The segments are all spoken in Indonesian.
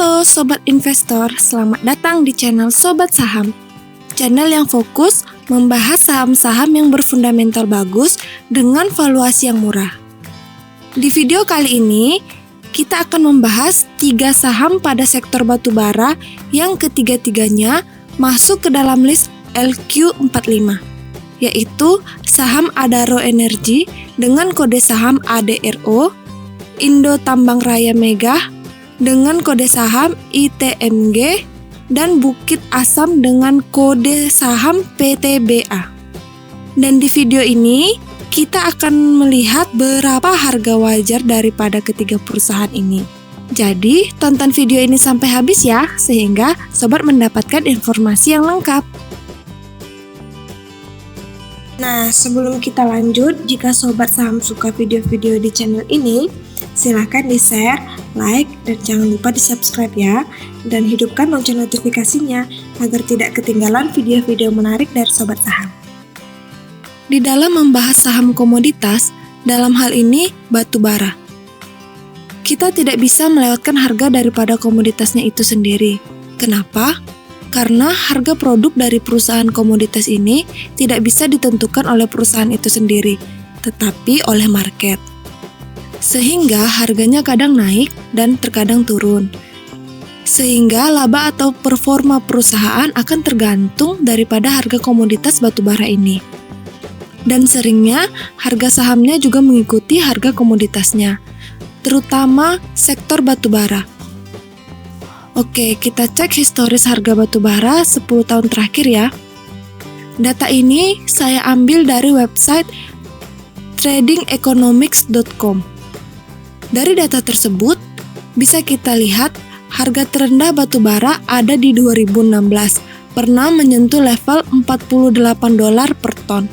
Halo Sobat Investor, selamat datang di channel Sobat Saham. Channel yang fokus membahas saham-saham yang berfundamental bagus dengan valuasi yang murah. Di video kali ini, kita akan membahas 3 saham pada sektor batubara yang ketiga-tiganya masuk ke dalam list LQ45, yaitu saham Adaro Energi dengan kode saham ADRO, Indo Tambang Raya Mega dengan kode saham ITMG, dan Bukit Asam dengan kode saham PTBA. Dan di video ini, kita akan melihat berapa harga wajar daripada ketiga perusahaan ini. Jadi, tonton video ini sampai habis ya, sehingga sobat mendapatkan informasi yang lengkap. Nah, sebelum kita lanjut, jika sobat saham suka video-video di channel ini, silahkan di-share, like, dan jangan lupa di-subscribe ya, dan hidupkan lonceng notifikasinya agar tidak ketinggalan video-video menarik dari sobat saham. Di dalam membahas saham komoditas, dalam hal ini batu bara, kita tidak bisa melewatkan harga daripada komoditasnya itu sendiri. Kenapa? Karena harga produk dari perusahaan komoditas ini tidak bisa ditentukan oleh perusahaan itu sendiri, tetapi oleh market. Sehingga harganya kadang naik dan terkadang turun. Sehingga laba atau performa perusahaan akan tergantung daripada harga komoditas batubara ini. Dan seringnya harga sahamnya juga mengikuti harga komoditasnya, terutama sektor batubara. Oke, kita cek historis harga batubara 10 tahun terakhir ya. Data ini saya ambil dari website tradingeconomics.com. Dari data tersebut, bisa kita lihat harga terendah batubara ada di 2016, pernah menyentuh level $48 per ton.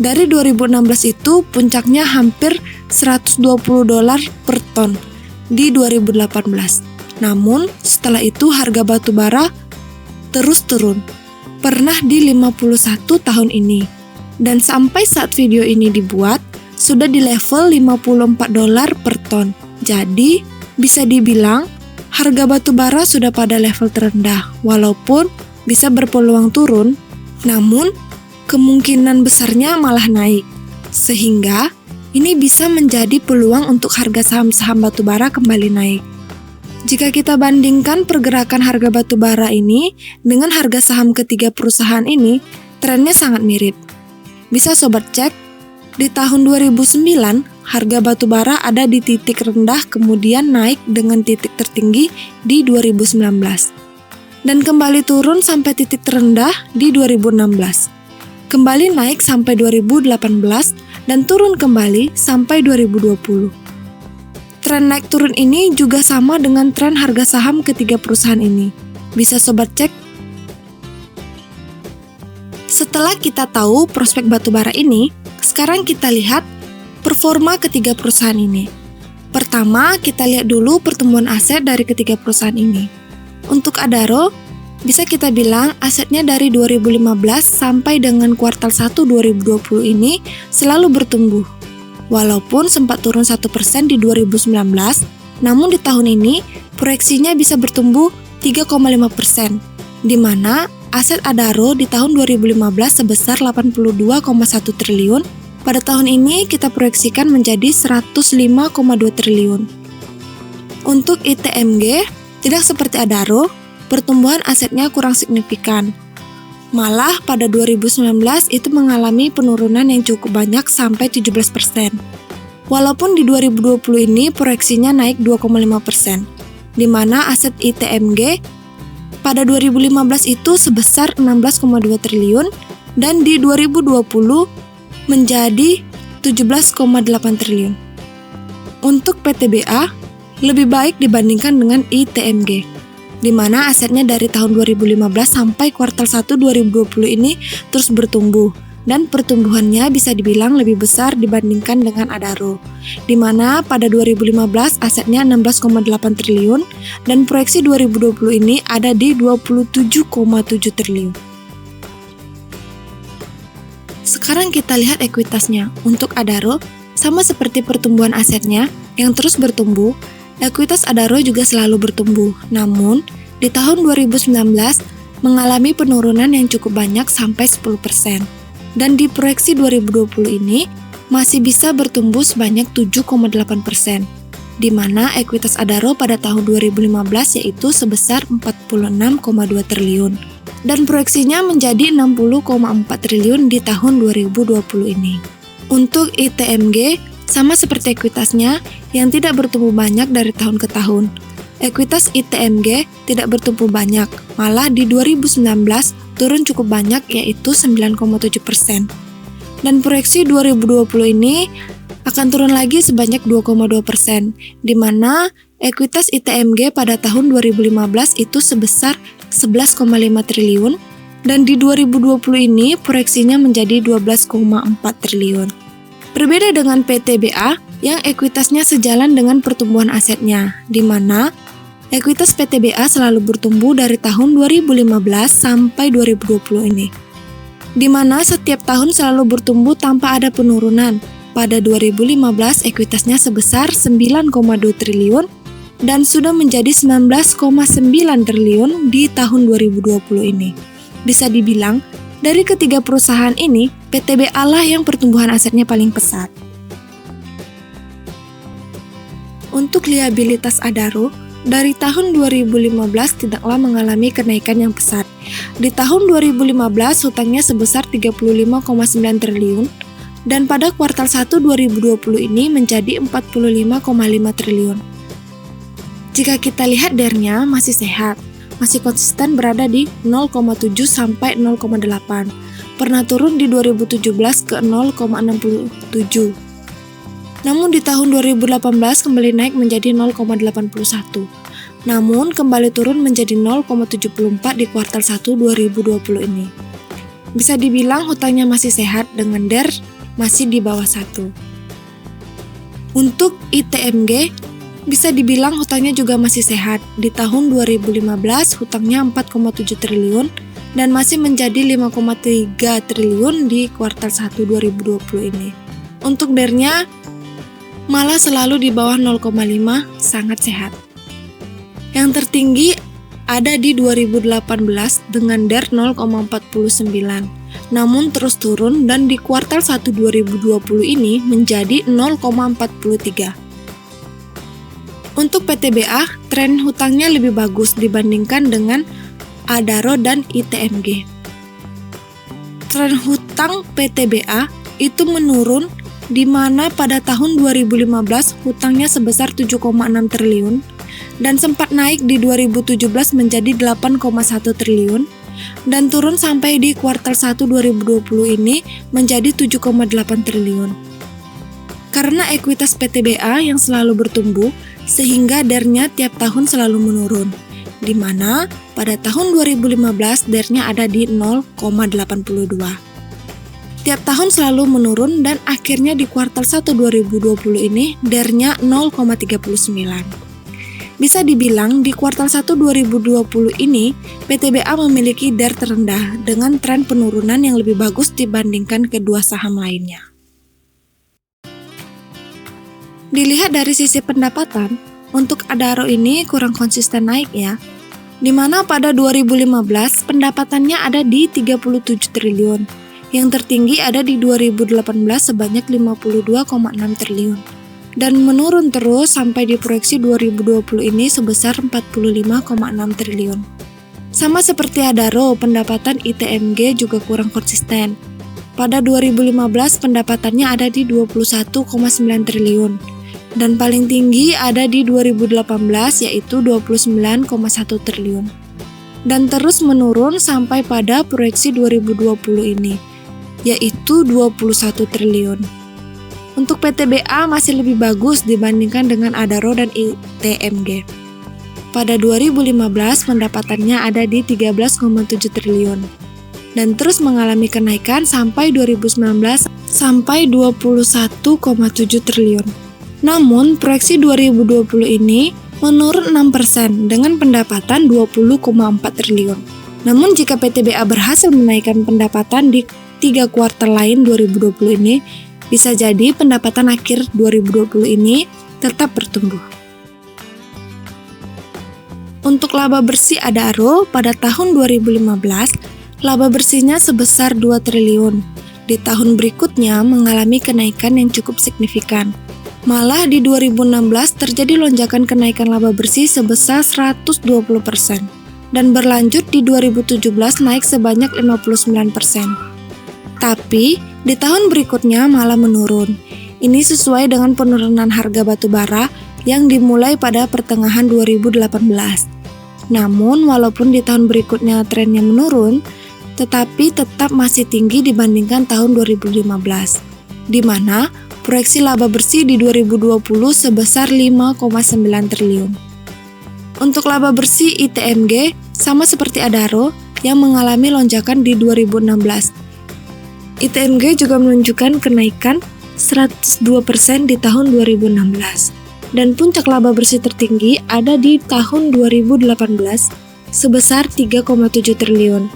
Dari 2016 itu puncaknya hampir $120 per ton di 2018. Namun, setelah itu harga batubara terus turun. Pernah di 51 tahun ini. Dan sampai saat video ini dibuat, sudah di level $54 per ton. Jadi, bisa dibilang harga batubara sudah pada level terendah. Walaupun bisa berpeluang turun, namun kemungkinan besarnya malah naik. Sehingga, ini bisa menjadi peluang untuk harga saham-saham batubara kembali naik. Jika kita bandingkan pergerakan harga batubara ini dengan harga saham ketiga perusahaan ini, trennya sangat mirip. Bisa sobat cek, di tahun 2009, harga batubara ada di titik rendah kemudian naik dengan titik tertinggi di 2019. Dan kembali turun sampai titik terendah di 2016. Kembali naik sampai 2018 dan turun kembali sampai 2020. Tren naik turun ini juga sama dengan tren harga saham ketiga perusahaan ini. Bisa sobat cek. Setelah kita tahu prospek batubara ini, sekarang kita lihat performa ketiga perusahaan ini. Pertama, kita lihat dulu pertumbuhan aset dari ketiga perusahaan ini. Untuk Adaro, bisa kita bilang asetnya dari 2015 sampai dengan kuartal 1 2020 ini selalu bertumbuh. Walaupun sempat turun 1% di 2019, namun di tahun ini proyeksinya bisa bertumbuh 3,5%, di mana aset Adaro di tahun 2015 sebesar 82,1 triliun, pada tahun ini kita proyeksikan menjadi 105,2 triliun. Untuk ITMG, tidak seperti Adaro, pertumbuhan asetnya kurang signifikan. Malah pada 2019 itu mengalami penurunan yang cukup banyak sampai 17%. Walaupun di 2020 ini proyeksinya naik 2,5%, di mana aset ITMG pada 2015 itu sebesar 16,2 triliun dan di 2020 menjadi 17,8 triliun. Untuk PTBA lebih baik dibandingkan dengan ITMG, di mana asetnya dari tahun 2015 sampai kuartal 1 2020 ini terus bertumbuh, dan pertumbuhannya bisa dibilang lebih besar dibandingkan dengan Adaro, di mana pada 2015 asetnya 16,8 triliun dan proyeksi 2020 ini ada di 27,7 triliun. Sekarang kita lihat ekuitasnya. Untuk Adaro, sama seperti pertumbuhan asetnya yang terus bertumbuh, ekuitas Adaro juga selalu bertumbuh. Namun, di tahun 2019 mengalami penurunan yang cukup banyak sampai 10%. Dan di proyeksi 2020 ini masih bisa bertumbuh sebanyak 7,8%, di mana ekuitas Adaro pada tahun 2015 yaitu sebesar 46,2 triliun. Dan proyeksinya menjadi 60,4 triliun di tahun 2020 ini. Untuk ITMG, sama seperti ekuitasnya yang tidak bertumbuh banyak dari tahun ke tahun. Ekuitas ITMG tidak bertumbuh banyak, malah di 2019 turun cukup banyak yaitu 9,7%. Dan proyeksi 2020 ini akan turun lagi sebanyak 2,2%, di mana ekuitas ITMG pada tahun 2015 itu sebesar 11,5 triliun, dan di 2020 ini proyeksinya menjadi 12,4 triliun. Berbeda dengan PTBA yang ekuitasnya sejalan dengan pertumbuhan asetnya, di mana ekuitas PTBA selalu bertumbuh dari tahun 2015 sampai 2020 ini, di mana setiap tahun selalu bertumbuh tanpa ada penurunan. Pada 2015 ekuitasnya sebesar 9,2 triliun dan sudah menjadi 19,9 triliun di tahun 2020 ini. Bisa dibilang, dari ketiga perusahaan ini, PTBA lah yang pertumbuhan asetnya paling pesat. Untuk liabilitas Adaro, dari tahun 2015 tidaklah mengalami kenaikan yang pesat. Di tahun 2015 hutangnya sebesar 35,9 triliun dan pada kuartal 1 2020 ini menjadi 45,5 triliun. Jika kita lihat DER-nya masih sehat, masih konsisten berada di 0,7 sampai 0,8. Pernah turun di 2017 ke 0,67. Namun di tahun 2018 kembali naik menjadi 0,81. Namun kembali turun menjadi 0,74 di kuartal 1 2020 ini. Bisa dibilang hutangnya masih sehat dengan DER masih di bawah 1. Untuk ITMG, bisa dibilang hutangnya juga masih sehat. Di tahun 2015 hutangnya 4,7 triliun dan masih menjadi 5,3 triliun di kuartal 1 2020 ini. Untuk DER-nya malah selalu di bawah 0,5, sangat sehat. Yang tertinggi ada di 2018 dengan DER 0,49. Namun terus turun dan di kuartal 1 2020 ini menjadi 0,43. Untuk PTBA, tren hutangnya lebih bagus dibandingkan dengan Adaro dan ITMG. Tren hutang PTBA itu menurun di mana pada tahun 2015 hutangnya sebesar 7,6 triliun dan sempat naik di 2017 menjadi 8,1 triliun dan turun sampai di kuartal 1 2020 ini menjadi 7,8 triliun. Karena ekuitas PTBA yang selalu bertumbuh, sehingga DER-nya tiap tahun selalu menurun, di mana pada tahun 2015 DER-nya ada di 0,82. Tiap tahun selalu menurun dan akhirnya di kuartal 1 2020 ini DER-nya 0,39. Bisa dibilang di kuartal 1 2020 ini PTBA memiliki DER terendah dengan tren penurunan yang lebih bagus dibandingkan kedua saham lainnya. Dilihat dari sisi pendapatan, untuk Adaro ini kurang konsisten naik ya, di mana pada 2015 pendapatannya ada di 37 triliun, yang tertinggi ada di 2018 sebanyak 52,6 triliun. Dan menurun terus sampai di proyeksi 2020 ini sebesar 45,6 triliun. Sama seperti Adaro, pendapatan ITMG juga kurang konsisten. Pada 2015 pendapatannya ada di 21,9 triliun dan paling tinggi ada di 2018 yaitu 29,1 triliun. Dan terus menurun sampai pada proyeksi 2020 ini yaitu 21 triliun. Untuk PTBA masih lebih bagus dibandingkan dengan Adaro dan ITMG. Pada 2015 pendapatannya ada di 13,7 triliun dan terus mengalami kenaikan sampai 2019 sampai 21,7 triliun. Namun proyeksi 2020 ini menurun 6% dengan pendapatan 20,4 triliun. Namun jika PTBA berhasil menaikkan pendapatan di 3 kuartal lain 2020 ini, bisa jadi pendapatan akhir 2020 ini tetap bertumbuh. Untuk laba bersih Adaro pada tahun 2015, laba bersihnya sebesar 2 triliun. Di tahun berikutnya mengalami kenaikan yang cukup signifikan. Malah di 2016 terjadi lonjakan kenaikan laba bersih sebesar 120%. Dan berlanjut di 2017 naik sebanyak 59%. Tapi, di tahun berikutnya malah menurun. Ini sesuai dengan penurunan harga batu bara yang dimulai pada pertengahan 2018. Namun, walaupun di tahun berikutnya trennya menurun, tetapi tetap masih tinggi dibandingkan tahun 2015, di mana proyeksi laba bersih di 2020 sebesar 5,9 triliun. Untuk laba bersih ITMG, sama seperti Adaro yang mengalami lonjakan di 2016. ITMG juga menunjukkan kenaikan 102% di tahun 2016. Dan puncak laba bersih tertinggi ada di tahun 2018 sebesar 3,7 triliun.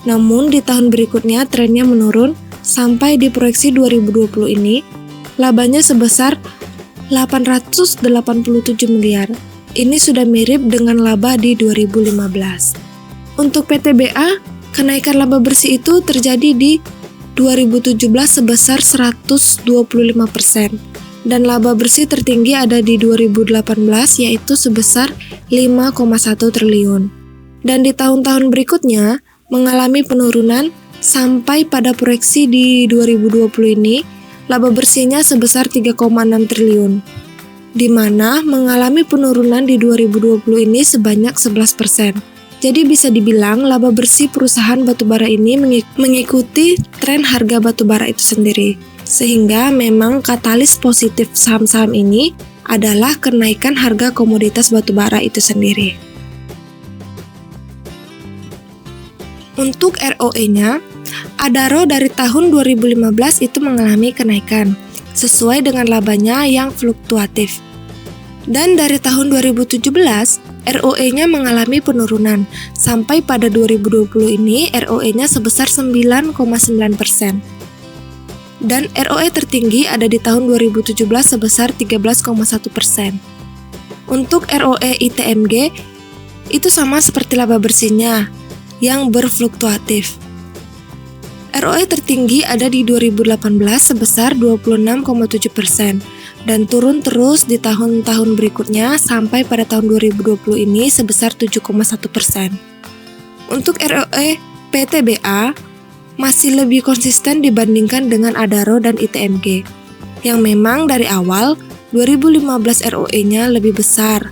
Namun di tahun berikutnya trennya menurun sampai di proyeksi 2020 ini labanya sebesar 887 miliar. Ini sudah mirip dengan laba di 2015. Untuk PTBA, kenaikan laba bersih itu terjadi di 2017 sebesar 125%, dan laba bersih tertinggi ada di 2018 yaitu sebesar 5,1 triliun. Dan di tahun-tahun berikutnya mengalami penurunan sampai pada proyeksi di 2020 ini laba bersihnya sebesar 3,6 triliun, di mana mengalami penurunan di 2020 ini sebanyak 11%. Jadi bisa dibilang laba bersih perusahaan batubara ini mengikuti tren harga batubara itu sendiri. Sehingga memang katalis positif saham-saham ini adalah kenaikan harga komoditas batubara itu sendiri. Untuk ROE-nya, Adaro dari tahun 2015 itu mengalami kenaikan, sesuai dengan labanya yang fluktuatif. Dan dari tahun 2017, ROE-nya mengalami penurunan, sampai pada 2020 ini ROE-nya sebesar 9,9%. Dan ROE tertinggi ada di tahun 2017 sebesar 13,1%. Untuk ROE ITMG, itu sama seperti laba bersihnya, yang berfluktuatif. ROE tertinggi ada di 2018 sebesar 26,7%. Dan turun terus di tahun-tahun berikutnya sampai pada tahun 2020 ini sebesar 7,1%. Untuk ROE PTBA masih lebih konsisten dibandingkan dengan Adaro dan ITMG, yang memang dari awal 2015 ROE-nya lebih besar,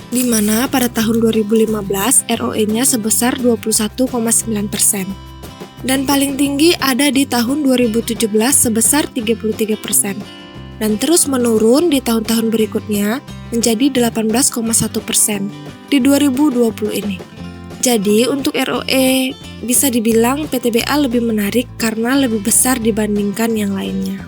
di mana pada tahun 2015 ROE-nya sebesar 21,9%. Dan paling tinggi ada di tahun 2017 sebesar 33%. Dan terus menurun di tahun-tahun berikutnya menjadi 18,1% di 2020 ini. Jadi untuk ROE bisa dibilang PTBA lebih menarik karena lebih besar dibandingkan yang lainnya.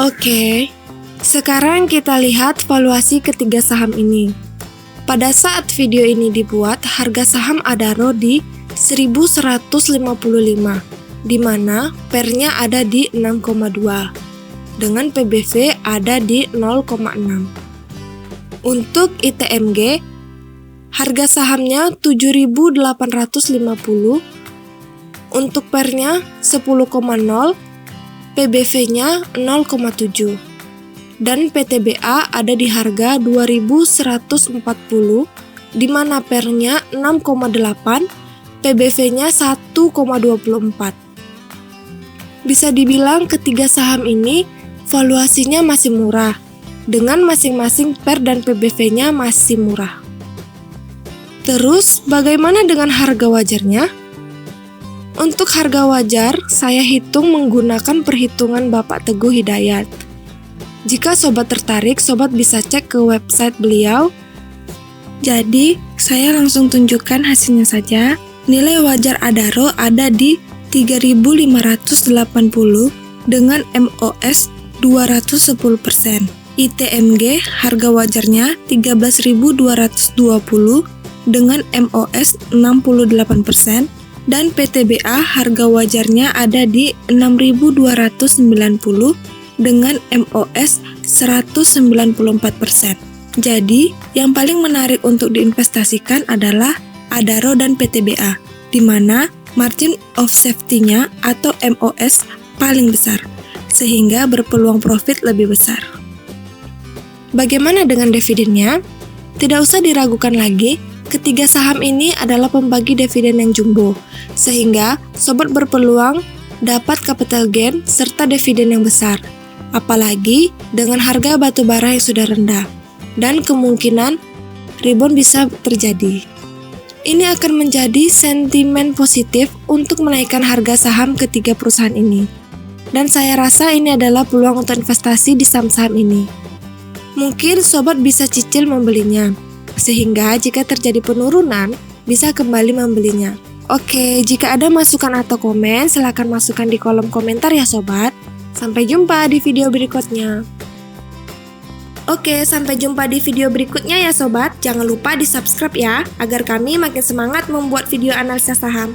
Oke, sekarang kita lihat valuasi ketiga saham ini. Pada saat video ini dibuat, harga saham Adaro di 1.155, di mana PER-nya ada di 6,2, dengan PBV ada di 0,6. Untuk ITMG, harga sahamnya 7.850, untuk PER-nya 10,0, PBV-nya 0,7, dan PTBA ada di harga 2.140, di mana PER-nya 6,8, PBV-nya 1,24. Bisa dibilang ketiga saham ini valuasinya masih murah, dengan masing-masing PER dan PBV-nya masih murah. Terus, bagaimana dengan harga wajarnya? Untuk harga wajar, saya hitung menggunakan perhitungan Bapak Teguh Hidayat. Jika sobat tertarik, sobat bisa cek ke website beliau. Jadi, saya langsung tunjukkan hasilnya saja. Nilai wajar Adaro ada di 3.580 dengan MOS 210%. ITMG harga wajarnya 13.220 dengan MOS 68%. Dan PTBA harga wajarnya ada di 6.290 dengan MOS 194%. Jadi, yang paling menarik untuk diinvestasikan adalah Adaro dan PTBA, di mana margin of safety-nya atau MOS paling besar, sehingga berpeluang profit lebih besar. Bagaimana dengan dividennya? Tidak usah diragukan lagi, ketiga saham ini adalah pembagi dividen yang jumbo, sehingga sobat berpeluang dapat capital gain serta dividen yang besar, apalagi dengan harga batubara yang sudah rendah, dan kemungkinan rebound bisa terjadi. Ini akan menjadi sentimen positif untuk menaikkan harga saham ketiga perusahaan ini, dan saya rasa ini adalah peluang untuk investasi di saham-saham ini. Mungkin sobat bisa cicil membelinya, sehingga jika terjadi penurunan, bisa kembali membelinya. Oke, jika ada masukan atau komen, silakan masukkan di kolom komentar ya sobat. Sampai jumpa di video berikutnya. Oke, sampai jumpa di video berikutnya ya sobat. Jangan lupa di subscribe ya, agar kami makin semangat membuat video analisa saham.